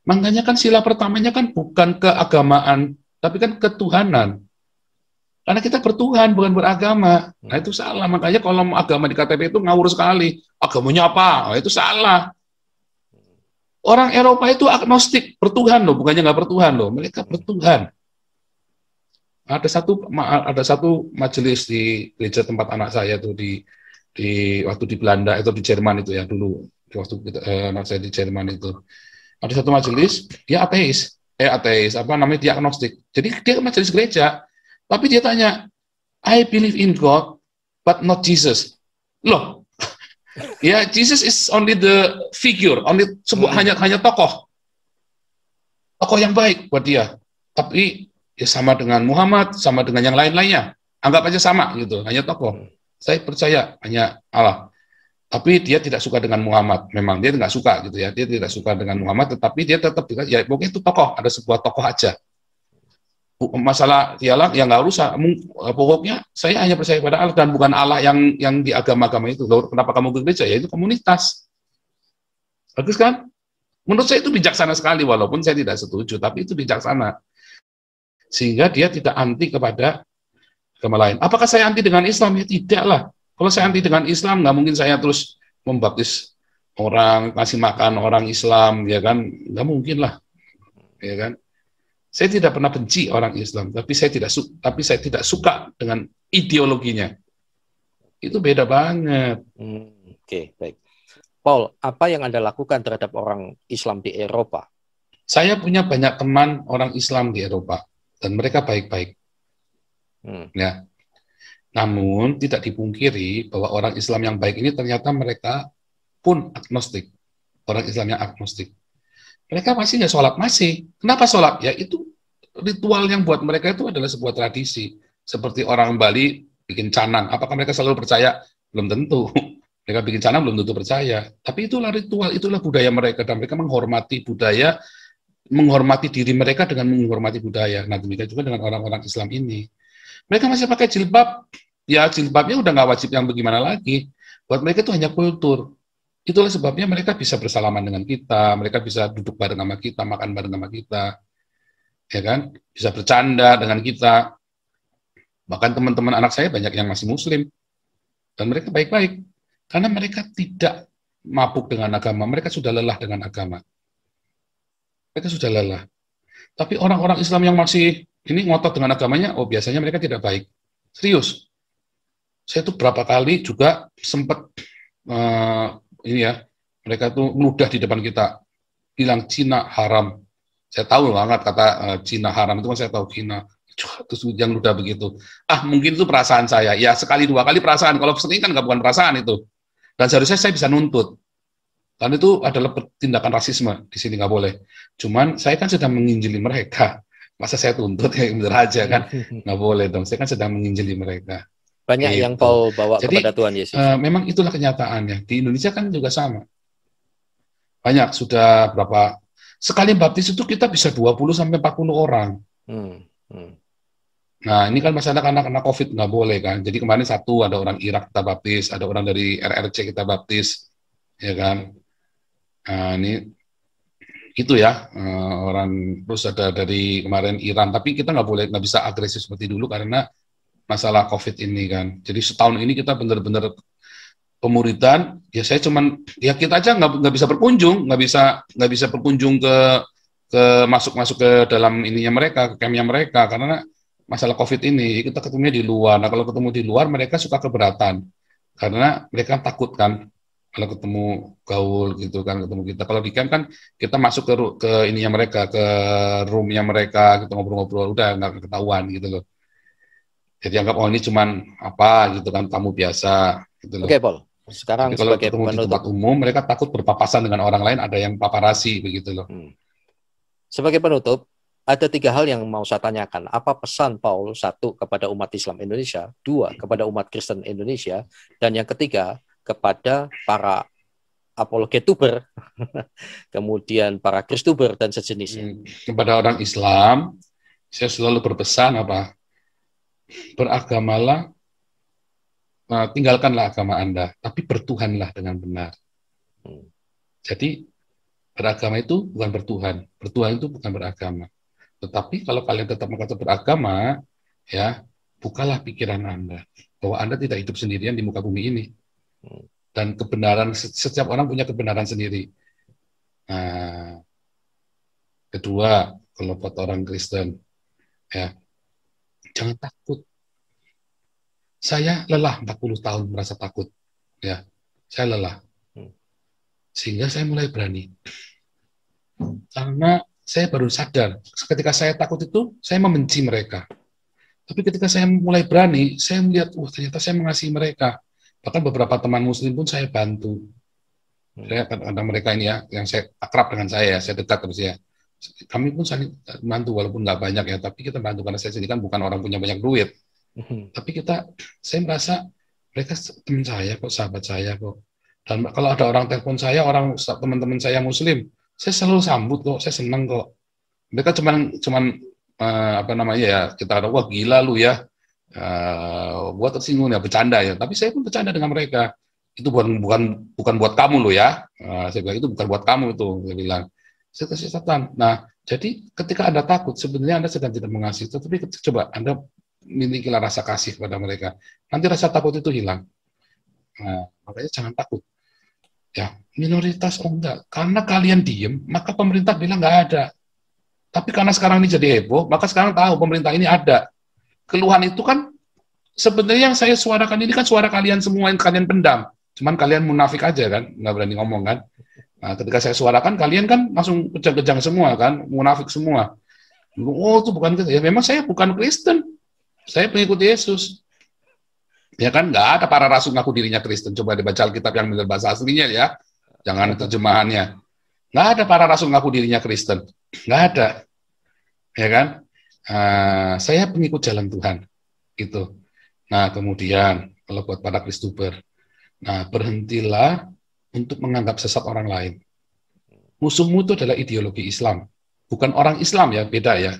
Makanya kan sila pertamanya kan bukan keagamaan, tapi kan ketuhanan. Karena kita bertuhan, bukan beragama. Nah, itu salah. Makanya kalau agama di KTP itu ngawur sekali. Agamanya apa? Nah, itu salah. Orang Eropa itu agnostik, bertuhan loh, bukannya nggak bertuhan loh. Mereka bertuhan. Ada satu majelis di gereja tempat anak saya tuh di waktu di Belanda atau di Jerman itu ya dulu. Waktu anak saya di Jerman itu. Ada satu majelis, dia ateis, dia agnostik. Jadi dia majelis gereja. Tapi dia tanya, I believe in God, but not Jesus. Loh, ya Jesus is only the figure, hanya tokoh yang baik buat dia. Tapi ya sama dengan Muhammad, sama dengan yang lain-lainnya. Anggap aja sama gitu, hanya tokoh. Saya percaya hanya Allah. Tapi dia tidak suka dengan Muhammad. Memang dia nggak suka gitu ya. Dia tidak suka dengan Muhammad, tetapi dia tetap ya pokoknya itu tokoh. Ada sebuah tokoh aja. Masalah dialah yang nggak usah. Pokoknya saya hanya percaya pada Allah dan bukan Allah yang di agama-agama itu. Lalu kenapa kamu ke gereja? Ya itu komunitas. Bagus kan? Menurut saya itu bijaksana sekali, walaupun saya tidak setuju, tapi itu bijaksana. Sehingga dia tidak anti kepada agama lain. Apakah saya anti dengan Islam? Ya tidak lah. Kalau saya anti dengan Islam, nggak mungkin saya terus membaptis orang, kasih makan orang Islam, ya kan? Nggak mungkin lah, ya kan? Saya tidak pernah benci orang Islam, tapi saya tidak suka dengan ideologinya. Itu beda banget.
Oke, baik. Paul, apa yang Anda lakukan terhadap orang Islam di Eropa?
Saya punya banyak teman orang Islam di Eropa, dan mereka baik-baik. Ya. Namun tidak dipungkiri bahwa orang Islam yang baik ini ternyata mereka pun agnostik. Orang Islam yang agnostik. Mereka masih nggak sholat, masih. Kenapa sholat? Ya itu ritual yang buat mereka itu adalah sebuah tradisi. Seperti orang Bali bikin canang. Apakah mereka selalu percaya? Belum tentu. Mereka bikin canang belum tentu percaya. Tapi itulah ritual, itulah budaya mereka. Dan mereka menghormati budaya, menghormati diri mereka dengan menghormati budaya. Nah demikian juga dengan orang-orang Islam ini. Mereka masih pakai jilbab, ya jilbabnya udah nggak wajib yang bagaimana lagi. Buat mereka itu hanya kultur. Itulah sebabnya mereka bisa bersalaman dengan kita, mereka bisa duduk bareng sama kita, makan bareng sama kita, ya kan? Bisa bercanda dengan kita. Bahkan teman-teman anak saya banyak yang masih Muslim, dan mereka baik-baik, karena mereka tidak mabuk dengan agama, mereka sudah lelah dengan agama. Mereka sudah lelah. Tapi orang-orang Islam yang masih ini ngotot dengan agamanya, oh biasanya mereka tidak baik. Serius. Saya tuh berapa kali juga sempat ini ya, mereka tuh meludah di depan kita, bilang Cina haram. Saya tahu banget kata Cina haram itu kan saya tahu Cina. Terus yang ludah begitu. Mungkin itu perasaan saya. Ya sekali dua kali perasaan. Kalau sering kan bukan perasaan itu. Dan seharusnya saya bisa nuntut. Dan itu adalah tindakan rasisme. Di sini nggak boleh. Cuman saya kan sedang menginjili mereka. Masa saya tuntut ya bener aja kan? Nggak boleh dong. Saya kan sedang menginjili mereka.
Banyak gitu yang Paul bawa kepada Tuhan Yesus.
Memang itulah kenyataannya. Di Indonesia kan juga sama. Banyak sudah berapa sekali baptis itu kita bisa 20 sampai 40 orang. Nah, ini kan masalah karena COVID nggak boleh kan. Jadi kemarin satu ada orang Irak kita baptis, ada orang dari RRC kita baptis, ya kan. Nah, ini itu ya orang terus ada dari kemarin Iran. Tapi kita nggak bisa agresif seperti dulu karena masalah COVID ini kan. Jadi setahun ini kita benar-benar pemuridan. Ya saya cuman ya kita aja nggak bisa berkunjung, nggak bisa berkunjung ke masuk ke dalam ininya mereka, ke campnya mereka karena masalah COVID ini. Kita ketemunya di luar. Nah kalau ketemu di luar mereka suka keberatan karena mereka takut kan kalau ketemu gaul gitu kan, ketemu kita. Kalau di camp kan kita masuk ke ininya mereka, ke roomnya mereka, kita ngobrol-ngobrol udah nggak ketahuan gitu loh. Jadi anggap ini cuman apa gitu kan, tamu biasa gitu loh.
Oke, Paul. Sekarang
kalau ketemu di tempat umum mereka takut berpapasan dengan orang lain, ada yang paparasi begitu loh.
Sebagai penutup, ada 3 hal yang mau saya tanyakan. Apa pesan Paul? 1 kepada umat Islam Indonesia, 2 kepada umat Kristen Indonesia, dan yang ketiga kepada para apologetuber, kemudian para kristuber dan sejenisnya.
Kepada orang Islam, saya selalu berpesan apa? Beragamalah, tinggalkanlah agama Anda, tapi bertuhanlah dengan benar. Jadi beragama itu bukan bertuhan, bertuhan itu bukan beragama. Tetapi kalau kalian tetap mengatakan beragama, ya bukalah pikiran Anda bahwa Anda tidak hidup sendirian di muka bumi ini. Dan kebenaran, setiap orang punya kebenaran sendiri. Nah, kedua, kalau buat orang Kristen, ya jangan takut. Saya lelah 40 tahun merasa takut. Ya, saya lelah. Sehingga saya mulai berani. Karena saya baru sadar, ketika saya takut itu, saya membenci mereka. Tapi ketika saya mulai berani, saya melihat, ternyata saya mengasihi mereka. Bahkan beberapa teman muslim pun saya bantu. Saya ada mereka ini ya, yang saya akrab dengan saya dekat terus ya. Kami pun saling bantu, walaupun nggak banyak ya, tapi kita bantu karena saya sendiri kan bukan orang punya banyak duit. Tapi saya merasa mereka teman saya kok, sahabat saya kok. Dan kalau ada orang telepon saya, teman-teman saya muslim, saya selalu sambut kok, saya senang kok. Mereka cuman apa namanya ya, kita ada, wah gila lu ya, buat tersinggung ya, bercanda ya. Tapi saya pun bercanda dengan mereka. Itu bukan buat kamu lo ya. Saya bilang itu bukan buat kamu itu. Saya bilang, saya kasih setan. Nah, jadi ketika Anda takut, sebenarnya Anda sedang tidak mengasihi. Tapi coba Anda milikilah rasa kasih kepada mereka. Nanti rasa takut itu hilang. Nah, makanya jangan takut. Ya, minoritas enggak. Karena kalian diem, maka pemerintah bilang nggak ada. Tapi karena sekarang ini jadi heboh, maka sekarang tahu pemerintah ini ada. Keluhan itu kan sebenarnya yang saya suarakan ini kan suara kalian semua yang kalian pendam. Cuman kalian munafik aja kan, nggak berani ngomong kan. Nah, ketika saya suarakan, kalian kan langsung kejang-kejang semua kan, munafik semua. Oh, itu bukan Kristen. Ya memang saya bukan Kristen. Saya pengikut Yesus. Ya kan, nggak ada para rasul ngaku dirinya Kristen. Coba dibaca Alkitab yang benar bahasa aslinya ya. Jangan terjemahannya. Nggak ada para rasul ngaku dirinya Kristen. Nggak ada. Ya kan? Saya pengikut jalan Tuhan. Gitu. Nah, kemudian, kalau buat para Kristuber, nah, berhentilah untuk menganggap sesat orang lain. Musuhmu itu adalah ideologi Islam. Bukan orang Islam ya, beda ya.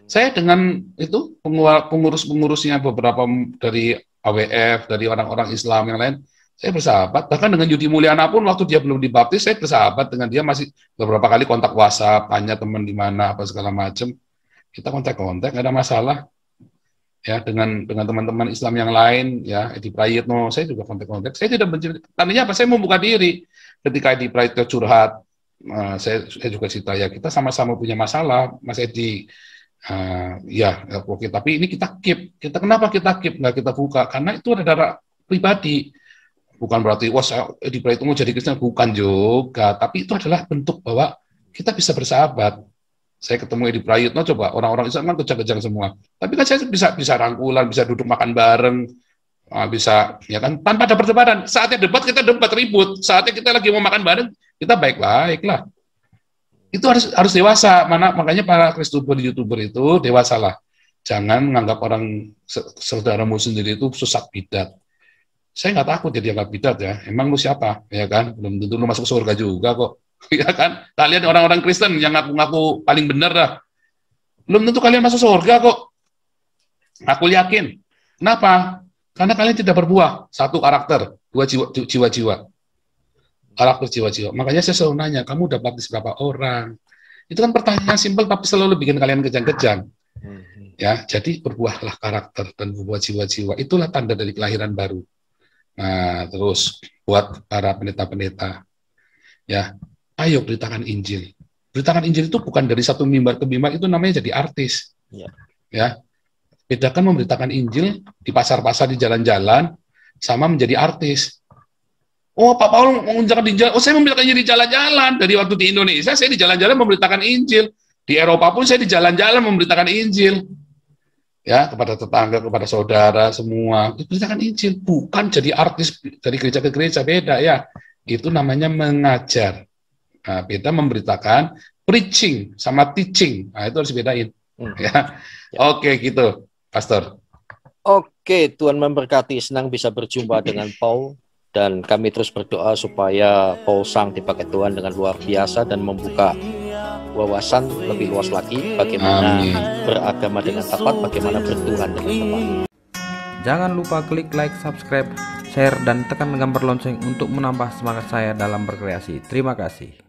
Saya dengan itu, pengurus-pengurusnya beberapa dari AWF, dari orang-orang Islam yang lain, saya bersahabat. Bahkan dengan Yudi Mulyana pun, waktu dia belum dibaptis, saya bersahabat dengan dia, masih beberapa kali kontak WhatsApp, tanya teman di mana, apa segala macam. Kita kontak-kontak, nggak ada masalah. Ya, dengan teman-teman Islam yang lain, ya, Edi Prayitno, saya juga kontak-kontak. Saya tidak benci, tandanya apa? Saya mau buka diri. Ketika Edi Prayitno curhat, saya juga cerita, ya kita sama-sama punya masalah, Mas Edi. Ya, oke. Tapi ini kita keep. Kenapa kita keep? Nggak kita buka? Karena itu adalah pribadi. Bukan berarti, wah, Edi Prayitno mau jadi Kristen. Bukan juga. Tapi itu adalah bentuk bahwa kita bisa bersahabat. Saya ketemu Edi Prayitno, coba orang-orang Islam kan kejang-kejang semua. Tapi kan saya bisa rangkulan, bisa duduk makan bareng, bisa ya kan tanpa ada perdebatan. Saatnya debat kita debat ribut, saatnya kita lagi mau makan bareng kita baik-baik lah. Itu harus dewasa. Makanya para Kristuber YouTuber itu dewasalah. Jangan menganggap orang saudaramu sendiri itu sesat bidat. Saya nggak takut jadi anggap bidat ya. Emang lu siapa? Ya kan, belum tentu lu masuk surga juga kok. Ya kan, kalian orang-orang Kristen yang ngaku-ngaku paling benar dah. Belum tentu kalian masuk surga kok. Aku yakin. Kenapa? Karena kalian tidak berbuah. Satu karakter, dua jiwa-jiwa. Karakter jiwa-jiwa. Makanya saya selalu nanya, kamu udah baptis berapa orang? Itu kan pertanyaan simpel tapi selalu bikin kalian kejang-kejang. Ya, jadi berbuahlah karakter dan berbuah jiwa-jiwa. Itulah tanda dari kelahiran baru. Nah, terus buat para pendeta-pendeta, ya, ayo beritakan Injil. Beritakan Injil itu bukan dari satu mimbar ke mimbar, itu namanya jadi artis. Ya, bedakan memberitakan Injil di pasar-pasar, di jalan-jalan, sama menjadi artis. Oh, Pak Paul mengerjakan di jalan. Oh, saya memberitakan Injil di jalan-jalan. Dari waktu di Indonesia, saya di jalan-jalan memberitakan Injil. Di Eropa pun saya di jalan-jalan memberitakan Injil. Ya, kepada tetangga, kepada saudara, semua. Beritakan Injil. Bukan jadi artis dari gereja ke gereja, beda ya. Itu namanya mengajar. Nah, beda memberitakan, preaching sama teaching. Nah, itu harus dibedain. Ya. Oke, gitu, Pastor.
Oke, Tuhan memberkati. Senang bisa berjumpa dengan Paul. Dan kami terus berdoa supaya Paul Sang dipakai Tuhan dengan luar biasa dan membuka wawasan lebih luas lagi bagaimana beragama dengan tepat, bagaimana bertuhan dengan tepat.
Jangan lupa klik like, subscribe, share, dan tekan gambar lonceng untuk menambah semangat saya dalam berkreasi. Terima kasih.